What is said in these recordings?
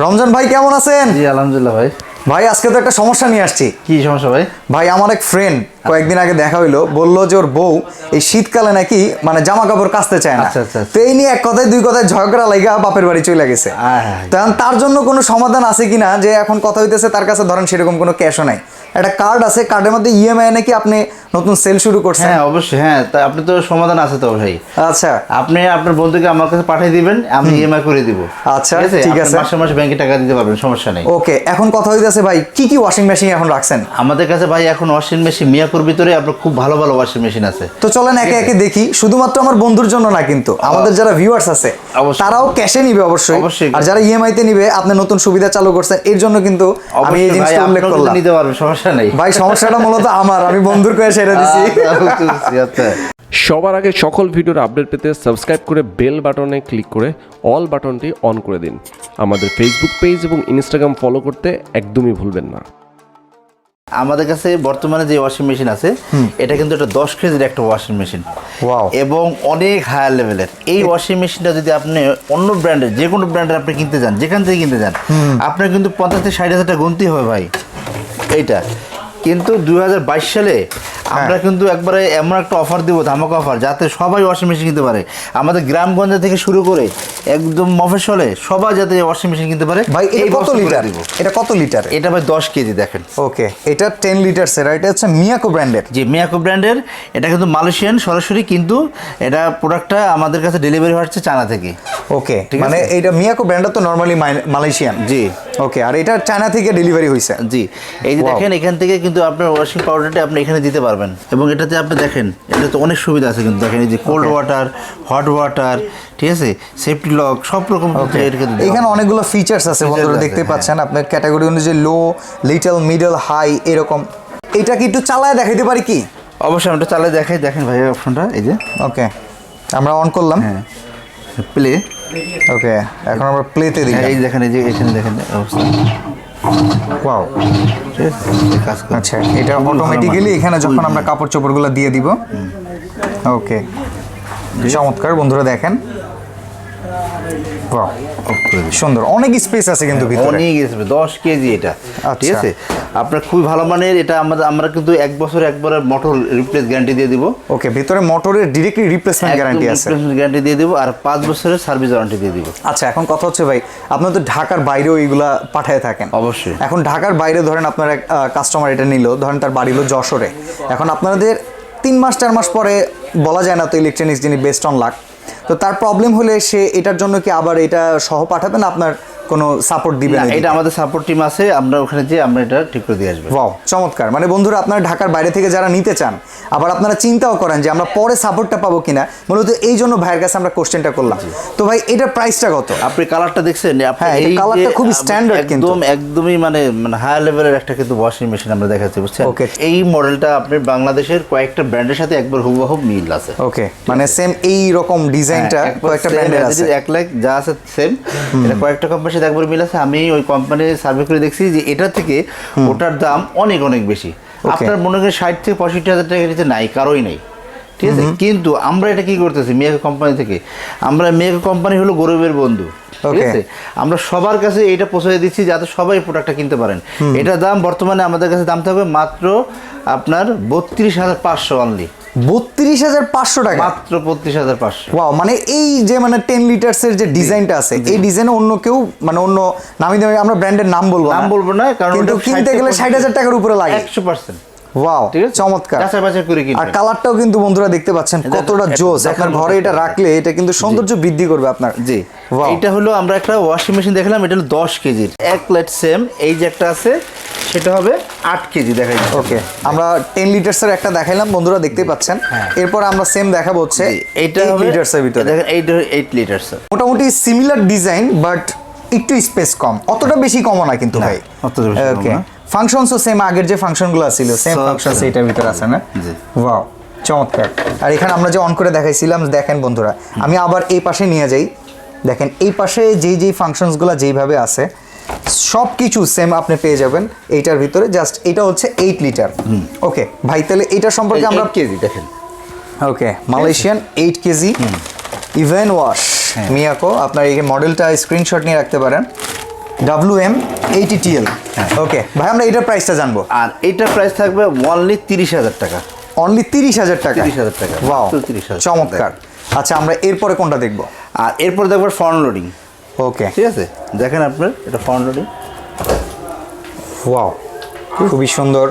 রমজান ভাই কেমন আছেন? জি আলহামদুলিল্লাহ ভাই। ভাই আজকে তো একটা সমস্যা নিয়ে আসছি। কি সমস্যা ভাই? ভাই আমার এক ফ্রেন্ড কয়েকদিন আগে দেখা হইলো, বললো যে ওর বউ এই শীতকালে নাকি মানে জামা কাপড় কাচতে চায় না। তো এই নিয়ে এক কথায় দুই কথায় ঝগড়া লাগা বাপের বাড়ি চলে গেছে। তখন তার জন্য কোনো সমাধান আছে কিনা, যে এখন কথা হইতেছে তার কাছে ধরেন সেরকম কোনো ক্যাশও নাই, একটা কার্ড আছে, কার্ডের মধ্যে ইএমআই নাকি আপনি নতুন সেল শুরু করছেন। হ্যাঁ অবশ্যই, হ্যাঁ তা আপনি তো সমাধান আছে তো ভাই। আচ্ছা আপনি আপনার বন্ধুকে আমার কাছে পাঠিয়ে দিবেন, আমি ইএমআই করে দিব। আচ্ছা ঠিক আছে, মাসে মাসে ব্যাংকে টাকা দিতে পারবেন, সমস্যা নেই। ওকে, এখন কথা হইতেছে ভাই কি কি ওয়াশিং মেশিন এখন রাখছেন আমাদের কাছে? ভাই এখন ওয়াশিং মেশিন মিয়াকোর ভিতরে আপনার খুব ভালো ভালো ওয়াশিং মেশিন আছে। তো চলেন একে একে দেখি। শুধুমাত্র আমার বন্ধুর জন্য না, কিন্তু আমাদের যারা ভিউয়ার্স আছে তারাও ক্যাশে নিবে অবশ্যই, আর যারা ইএমআই তে নিবে আপনি নতুন সুবিধা চালু করছেন এর জন্য কিন্তু আমি এই জিনিসটা উল্লেখ করলাম। নিতে পারবেন, সমস্যা নেই ভাই। সমস্যাটা মূলত আমার, আমি বন্ধুর কয়ে সেরে দিছি। সবার আগে সকল ভিডিওর আপডেট পেতে সাবস্ক্রাইব করে বেল বাটনে ক্লিক করে অল বাটনটি অন করে দিন। আমাদের ফেসবুক পেজ এবং ইনস্টাগ্রাম ফলো করতে একদমই ভুলবেন না। আমাদের কাছে বর্তমানে যে ওয়াশিং মেশিন আছে এটা কিন্তু একটা 10 কেজির একটা ওয়াশিং মেশিন, এবং অনেক হায়ার লেভেলের। এই ওয়াশিং মেশিনটা যদি আপনি অন্য ব্র্যান্ডের, যে কোনো ব্র্যান্ডের আপনি কিনতে যান, যেখান থেকে কিনতে যান, আপনার কিন্তু 50 থেকে 60 হাজার টাকা গুনতে হবে ভাই এইটা। কিন্তু 2022 সালে আমরা কিন্তু একবারে এমন একটা অফার দিব, ধামাকা অফার, যাতে সবাই ওয়াশিং মেশিন কিনতে পারে। আমাদের গ্রামগঞ্জ থেকে শুরু করে একদম মফস্বলে সবাই যাতে ওয়াশিং মেশিন কিনতে পারে। ভাই এই কত লিটার? এটা কত লিটার? এটা ভাই 10 কেজি দেখেন। ওকে, এটা 10 লিটার এর, এটা হচ্ছে মিয়াকো ব্র্যান্ডের। জি মিয়াকো ব্র্যান্ডের। এটা কিন্তু মালয়েশিয়ান সরাসরি, কিন্তু এটা প্রোডাক্টটা আমাদের কাছে ডেলিভারি হচ্ছে চায়না থেকে। ওকে, মানে এটা মিয়াকো ব্র্যান্ডটা তো নরমালি মালয়েশিয়ান। জি ওকে, আর এটা চায়না থেকে ডেলিভারি হইছে। জি এই যে দেখেন, এখান থেকে কিন্তু আপনার ওয়াশিং পাউডারটা আপনি এখানে দিতে পারবেন, এবং এটাতে আপনি দেখেন এটা তো অনেক সুবিধা আছে কিন্তু। দেখেন এই যে কোল্ড ওয়াটার, হট ওয়াটার, ঠিক আছে, সেফটি লক, সব রকম এখানে অনেকগুলো ফিচার্স আছে বন্ধুরা, দেখতে পাচ্ছেন আপনার ক্যাটাগরি অনুযায়ী লো, লিটল, মিডল, হাই এরকম। এটা কি একটু চালায় দেখাইতে পারি কি? অবশ্যই আমরা চালায় দেখাই। দেখেন ভাই অপশনটা এই যে। ওকে, আমরা অন করলাম। হ্যাঁ প্লে। ওকে, এখন আমরা প্লেতে দিই। এই দেখেন, এই যে এখানে দেখেন অবস্থা। ওয়াও, আচ্ছা এটা অটোমেটিক্যালি এখানে যখন আমরা কাপড় চোপড়গুলো দিয়ে দিব। ওকে, চমৎকার বন্ধুরা, দেখেন ওয়াও সুন্দর, অনেক স্পেস আছে কিন্তু ভিতরে, অনেক স্পেস। 10 কেজি এটা, ঠিক আছে। আপনার খুবই ভালো মানের এটা। আমরা কিন্তু 1 বছর একবারে মোটর রিপ্লেস গ্যারান্টি দিয়ে দিব। ওকে, ভিতরে মোটরের ডিরেক্টলি রিপ্লেসমেন্ট গ্যারান্টি আছে, রিপ্লেসমেন্ট গ্যারান্টি দিয়ে দিব, আর 5 বছরের সার্ভিস ওয়ারেন্টি দিয়ে দিব। আচ্ছা, এখন কথা হচ্ছে ভাই, আপনারা তো ঢাকার বাইরেও এইগুলা পাঠায় থাকেন। অবশ্যই। এখন ঢাকার বাইরে ধরেন আপনার এক কাস্টমার এটা নিল, ধরেন তার বাড়ি হলো যশোরে। এখন আপনাদের 3 মাস 4 মাস পরে বলা যায় না তো ইলেকট্রনিক্স যিনি বেস্ট অন লাক, তো তার প্রবলেম হলে সে এটার জন্য কি আবার এটা সহ পাঠাবেন, আপনার কোনো সাপোর্ট দিবেন? এটা আমাদের সাপোর্ট টিম আছে, আমরা ওখানে যেয়ে আমরা এটা ঠিক করে দিয়ে আসবো। ওয়াও চমৎকার। মানে বন্ধুরা, আপনারা ঢাকার বাইরে থেকে যারা নিতে চান, আবার আপনারা চিন্তাও করেন যে আমরা পরে সাপোর্টটা পাবো কিনা, মূলত এই জন্য ভাইয়ের কাছে আমরা কোশ্চেনটা করলাম। তো ভাই এটার প্রাইসটা কত? আপনি কালারটা দেখছেন? হ্যাঁ, এই কালারটা খুব স্ট্যান্ডার্ড, কিন্তু একদমই মানে হাই লেভেলের একটা কিন্তু ওয়াশিং মেশিন আমরা দেখাচ্ছি, বুঝছেন? এই মডেলটা আপনি বাংলাদেশের কয়েকটা ব্র্যান্ডের সাথে একবার হুবহু মিল আছে। ওকে, মানে সেম এই রকম ডিজাইনটা কয়েকটা ব্র্যান্ডের আছে, 1 লাখ যা আছে সেম, এটা কয়েকটা কোম্পানির সাথে একবার মিল আছে। আমি ওই কোম্পানির সার্ভে করে দেখছি যে এটা থেকে ওটার দাম অনেক অনেক বেশি। আপনার মনে করেন 60 থেকে 65 হাজার টাকা নিচে নাই, কারোই নেই, ঠিক আছে। কিন্তু আমরা এটা কি করতেছি, মিয়াকো কোম্পানি থেকে, আমরা মিয়াকো কোম্পানি হলো গরিবের বন্ধু, ঠিক আছে। আমরা সবার কাছে এটা পৌঁছে দিচ্ছি যাতে সবাই প্রোডাক্টটা কিনতে পারেন। এটার দাম বর্তমানে আমাদের কাছে দাম থাকবে মাত্র আপনার 32,500 অনলি। 32,500 টাকা মাত্র 32,500। ওয়াও, মানে এই যে মানে 10 লিটারসের যে ডিজাইনটা আছে, এই ডিজাইনে অন্য কেউ মানে অন্য নামি দামি, আমরা ব্র্যান্ডের নাম বলবো না, কারণ ওটা কিনতে গেলে 60,000 টাকার উপরে লাগে 100%। ওয়াও চমৎকার। আর কালারটাও কিন্তু বন্ধুরা দেখতে পাচ্ছেন কতটা জোস। আপনার ঘরে এটা রাখলে এটা কিন্তু সৌন্দর্য বৃদ্ধি করবে আপনার। জি, এটা হলো আমরা একটা ওয়াশিং মেশিন দেখলাম, এটা হলো 10 কেজি, এক প্লেট সেম। এই যে একটা আছে সেটা হবে 8 কেজি দেখাই। ওকে, আমরা 10 লিটারসের একটা দেখাইলাম বন্ধুরা, দেখতে পাচ্ছেন। এরপর আমরা সেম দেখাবো হচ্ছে এইটা হবে 8 লিটারসের ভিতরে। দেখেন এইটা 8 লিটারস, মোটামুটি সিমিলার ডিজাইন, বাট একটু স্পেস কম, অতটা বেশি কম না কিন্তু ভাই। ওকে, ফাংশনসও সেম, আগের যে ফাংশনগুলো ছিল সেম ফাংশনস এটার ভিতরে আছে না? ওয়াও চমৎকার। আর এখানে আমরা যে অন করে দেখাইছিলাম, দেখেন বন্ধুরা, আমি আবার এই পাশে নিয়ে যাই, দেখেন এই পাশে যেই ফাংশনসগুলো যেইভাবে আছে সব কিছু সেম আপনি পেয়ে যাবেন এইটার ভিতরে। জাস্ট এটা হচ্ছে 8 লিটার। ওকে ভাই, তাহলে এটা সম্পর্কে আমরা কেজি দেখেন। Okay, Malaysian 8 KG even wash Miyako. আপনার এই মডেলটা স্ক্রিনশট নিয়ে রাখতে পারেন। WM 80TL। ওকে ভাই, আমরা এটার প্রাইসটা জানবো। আর এটার প্রাইস থাকবে অনলি 30,000 টাকা। অনলি 30,000 টাকা? 30,000 টাকা। ওয়াও, 30,000 চমৎকার। আচ্ছা, আমরা এরপরে কোনটা দেখবো? আর এরপর দেখবো ফ্রন্ট লোডিং। ওকে, ঠিক আছে, দেখেন আপনার এটা ফ্রন্ট লোডিং। ওয়াও, খুবই সুন্দর।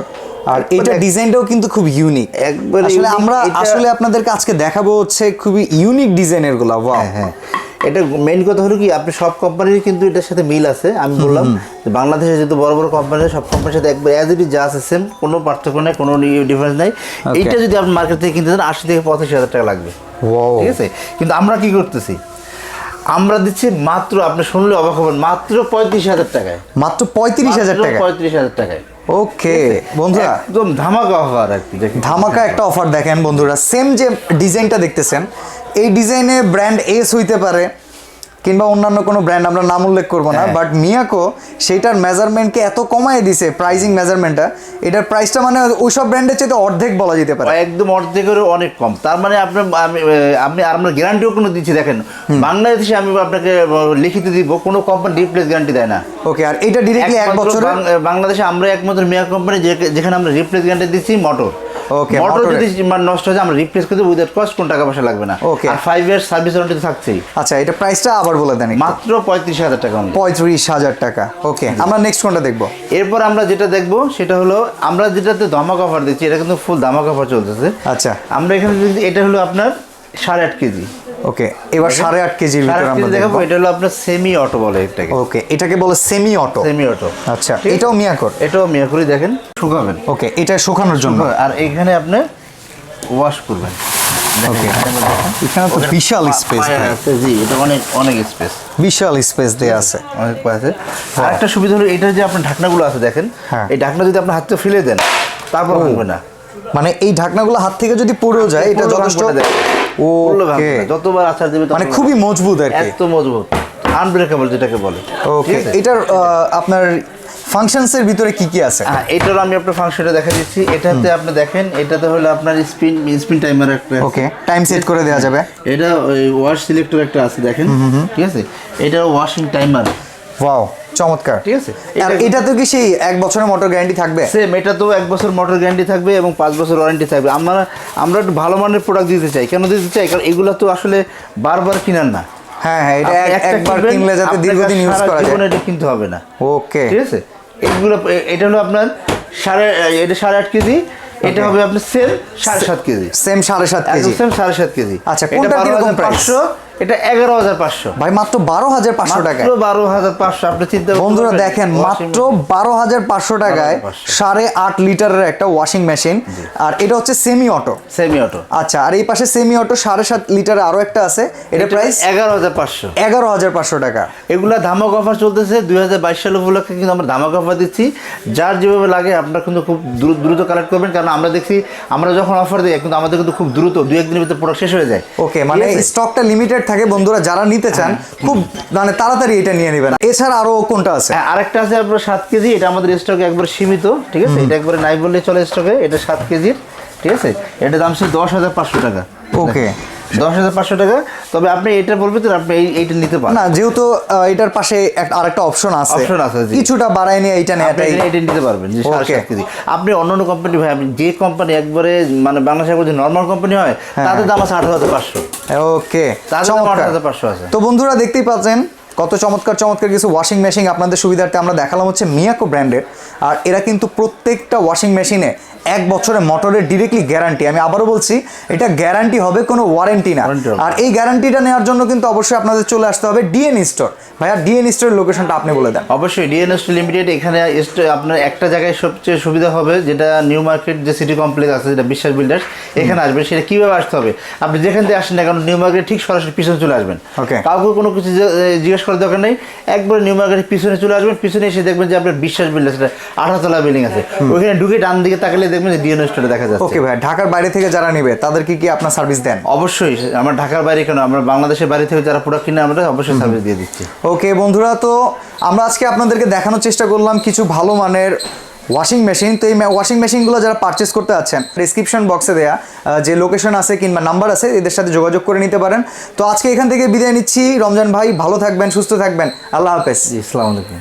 আর এটা ডিজাইনটাও কিন্তু খুব ইউনিক একবার। আসলে আমরা আসলে আপনাদেরকে আজকে দেখাবো হচ্ছে খুবই ইউনিক ডিজাইনের গুলা। ওয়াও, হ্যাঁ, এটা মেইন কথা হলো কি, আপনি সব কোম্পানির কিন্তু এটার সাথে মিল আছে। আমি বললাম যে বাংলাদেশে যেহেতু বড় বড় কোম্পানি, সব কোম্পানির সাথে একবার অ্যাজ ইট ইজ যা আছে সেম, কোনো পার্থক্য নেই, কোনো ডিফারেন্স নাই। এইটা যদি আপনি মার্কেট থেকে কিনতে চান 80 থেকে 85,000 টাকা লাগবে। ঠিক আছে, কিন্তু আমরা কি করতেছি, আমরা দিচ্ছি মাত্র, আপনি শুনলে অবাক হবেন, মাত্র 35,000 টাকায়। মাত্র 35,000 টাকা? 35,000 টাকায়। ওকে বন্ধুরা, একদম ধামাকা অফার আর কি, ধামাকা একটা অফার। দেখেন বন্ধুরা, সেম যে ডিজাইনটা দেখতেছেন, এই ডিজাইনে ব্র্যান্ড এস হইতে পারে কিংবা অন্যান্য কোনো ব্র্যান্ড, আমরা নাম উল্লেখ করবো না, বাট মিয়াকো সেইটার মেজারমেন্টকে এত কমায় দিছে, প্রাইজিং মেজারমেন্টটা, এটার প্রাইসটা মানে ওইসব ব্র্যান্ডের চেয়ে অর্ধেক বলা যেতে পারে, একদম অর্ধেকেরও অনেক কম। তার মানে আপনার আমি আর আমরা গ্যারান্টিও কোনো দিচ্ছি। দেখেন বাংলাদেশে আমি আপনাকে লিখিত দিব, কোনো কোম্পানি রিপ্লেস গ্যারান্টি দেয় না। ওকে, আর এটা ডিরেক্টলি 1 বছর বাংলাদেশে আমরা একমাত্র মিয়াকো কোম্পানি যেখানে আমরা রিপ্লেস গ্যারান্টি দিচ্ছি মোটর। ওকে, মোটর যদি নষ্ট হয়ে যায় আমরা রিপ্লেস করে দেব উইদাউট কস্ট, কোনো টাকা পয়সা লাগবে না। ওকে, আর 5 ইয়ার্স সার্ভিস ওয়ারেন্টি তো থাকছেই। আচ্ছা, এটা প্রাইসটা আবার বলে দেন। মাত্র 35,000 টাকা। 35,000 টাকা। ওকে, আমরা নেক্সট কোনটা দেখবো? এরপর আমরা যেটা দেখবো সেটা হলো, আমরা যেটাতে ধামাকা অফার দিচ্ছি, এটা কিন্তু ফুল ধামাকা অফার চলতেছে। আচ্ছা, আমরা এখানে যদি, এটা হলো আপনার 8.5 কেজি। ওকে, এবার 8.5 কেজির ভিতরে আমরা দেখাবো। এটা হলো আপনার সেমি অটো বলে এটাকে। ওকে, এটাকে বলে সেমি অটো। সেমি অটো, আচ্ছা, এটাও মিয়াকোর? এটাও মিয়াকোরই। দেখেন শুকাবেন। ওকে, এটা শুকানোর জন্য। আর এখানে আপনি ওয়াশ করবেন। ওকে, এখানে তো বিশাল স্পেস আছে। জি, এটা অনেক অনেক স্পেস, বিশাল স্পেস দেয়া আছে, অনেক আছে। আর একটা সুবিধা হলো এটার যে আপনার ঢাকনাগুলো আছে, দেখেন এই ঢাকনা যদি আপনি হাতে ফেলে দেন তারপর ভাঙবে না। মানে এই ঢাকনাগুলো হাত থেকে যদি পড়েও যায় এটা যথেষ্ট। ওকে, যতবার আচার দেবে মানে খুবই মজবুত আর কি, এত মজবুত, আনব্রেকেবল যেটাকে বলে। ওকে, এটার আপনার ফাংশনসের ভিতরে কি কি আছে? এটারও আমি আপনার ফাংশনটা দেখা দিচ্ছি। এটাতে আপনি দেখেন, এটাতে হলো আপনার স্পিন টাইমার একটা। ওকে, টাইম সেট করে দেওয়া যাবে। এটা ওই ওয়াশ সিলেক্টর একটা আছে, দেখেন। ঠিক আছে, এটা ওয়াশিং টাইমার। ওয়াও, চমৎকার। ঠিক আছে, আর এটা তো কি সেই 1 বছরের মোটর গ্যারান্টি থাকবে? সেম, এটা তো 1 বছর মোটর গ্যারান্টি থাকবে এবং 5 বছর ওয়ারেন্টি থাকবে। আমরা একটু ভালো মানের প্রোডাক্ট দিতে চাই। কেন দিতে চাই? কারণ এগুলো তো আসলে বারবার কিনার না। হ্যাঁ, এটা একবার কিনলে যাতে দীর্ঘদিন ইউজ করা যায়, এটা কিনতে হবে না। ওকে, ঠিক আছে, এগুলো, এটা হলো আপনার 8.5 কেজি। এটা হবে আপনার same 7.5 KG. Same 7.5 KG. Same 7.5 KG. আচ্ছা, কোনটা কিরকম প্রাইস? এটা 11,500। ভাই, মাত্র 12,500 টাকায়। মাত্র 12,500। আপনি চিন্তা করুন বন্ধুরা, দেখেন মাত্র 12,500 টাকায় 8.5 লিটারের একটা ওয়াশিং মেশিন। আর এটা হচ্ছে সেমি অটো। Semi auto. আচ্ছা, আর এই পাশে সেমি অটো 7.5 লিটারের আরো একটা আছে, এটা প্রাইস 11,500। 11,500 টাকা। এগুলা ধামাকা অফার চলতেছে 2022 সাল উপলক্ষে, কিন্তু আমরা ধামাকা অফার দিচ্ছি। যার যেভাবে লাগে আপনারা কিন্তু খুব দ্রুত কালেক্ট করবেন, কারণ আমরা দেখছি আমরা যখন অফার দিই কিন্তু আমাদের কিন্তু খুব দ্রুত 2-1 দিনের ভিতরে প্রোডাক্ট শেষ হয়ে যায়। ওকে, মানে স্টকটা লিমিটেড থাকে বন্ধুরা, যারা নিতে চান খুব মানে তাড়াতাড়ি এটা নিয়ে নেবেন। এছাড়া আরো কোনটা আছে? আরেকটা আছে আপনার 7 কেজি। এটা আমাদের স্টকে একবার সীমিত। ঠিক আছে, এটা একবারে নাই বললে চলে স্টকে। এটা 7 কেজির। ঠিক আছে, এটা দাম ছিল 10,500 টাকা। ওকে, 10,500 টাকা। তবে আপনি এটা বলবেন তো আপনি এইটা নিতে পারেন না, যেহেতু এটার পাশে আরেকটা অপশন আছে, জি। কিছুটা বাড়ায় নিয়ে এইটা নিয়ে এটা নিতে পারবেন যে 7.5 কেজি। আপনি অন্যান্য কোম্পানি, ভাই আপনি যে কোম্পানি একবারে মানে বাংলাদেশের মধ্যে নরমাল কোম্পানি হয় তাদের দাম আছে 8,500। ওকে, তাদের দাম 8,500 আছে। তো বন্ধুরা, দেখতেই পাচ্ছেন কত চমৎকার চমৎকার কিছু ওয়াশিং মেশিন আপনাদের সুবিধার্থে আমরা দেখালাম হচ্ছে মিয়াকো ব্র্যান্ডের। আর এরা কিন্তু প্রত্যেকটা ওয়াশিং মেশিনে 1 বছরের মোটরের ডিরেক্টলি গ্যারান্টি। আমি আবারও বলছি, এটা গ্যারান্টি হবে, কোনো ওয়ারেন্টি না। আর এই গ্যারান্টিটা নেওয়ার জন্য কিন্তু অবশ্যই আপনাদের চলে আসতে হবে ডিএন স্টোর। ভাইয়া, ডিএন স্টোরের লোকেশনটা আপনি বলে দেন। অবশ্যই ডিএন স্টোর লিমিটেড। এখানে আপনার একটা জায়গায় সবচেয়ে সুবিধা হবে, যেটা নিউ মার্কেট যে সিটি কমপ্লেক্স আছে, যেটা বিশ্বাস বিল্ডার্স, এখানে আসবেন। সেটা কীভাবে আসতে হবে? আপনি যেখান থেকে আসেন না কারণ নিউ মার্কেট ঠিক সরাসরি পিছনে চলে আসবেন। ওকে, কাউকে কোনো কিছু জিজ্ঞেস করার দরকার নেই, একবার নিউ মার্কেটের পিছনে চলে আসবেন। পিছনে এসে দেখবেন যে আপনার বিশ্বাস বিল্ডার্স, এটা 18 তলা বিল্ডিং আছে, ওইখানে ঢুকে ডান দিকে তাকালে দেখবেন যে ডিএন স্টোরে দেখা যাচ্ছে। ওকে ভাই, ঢাকার বাইরে থেকে যারা নেবে তাদেরকে কি আপনার সার্ভিস দেন? অবশ্যই, আমরা ঢাকার বাইরে কেন, আমরা বাংলাদেশের বাইরে থেকে যারা প্রোডাক্ট কিনে আমরা অবশ্যই সার্ভিস দিয়ে দিচ্ছি। ওকে বন্ধুরা, তো আমরা আজকে আপনাদেরকে দেখানোর চেষ্টা করলাম কিছু ভালো মানের ওয়াশিং মেশিন। তো এই ওয়াশিং মেশিনগুলো যারা পারচেস করতে যাচ্ছেন, ডেসক্রিপশন বক্সে দেয়া যে লোকেশন আছে কিংবা নাম্বার আছে, এদের সাথে যোগাযোগ করে নিতে পারেন। তো আজকে এখান থেকে বিদায় নিচ্ছি। রমজান ভাই, ভালো থাকবেন, সুস্থ থাকবেন। আল্লাহ হাফেজ। আসসালামু আলাইকুম।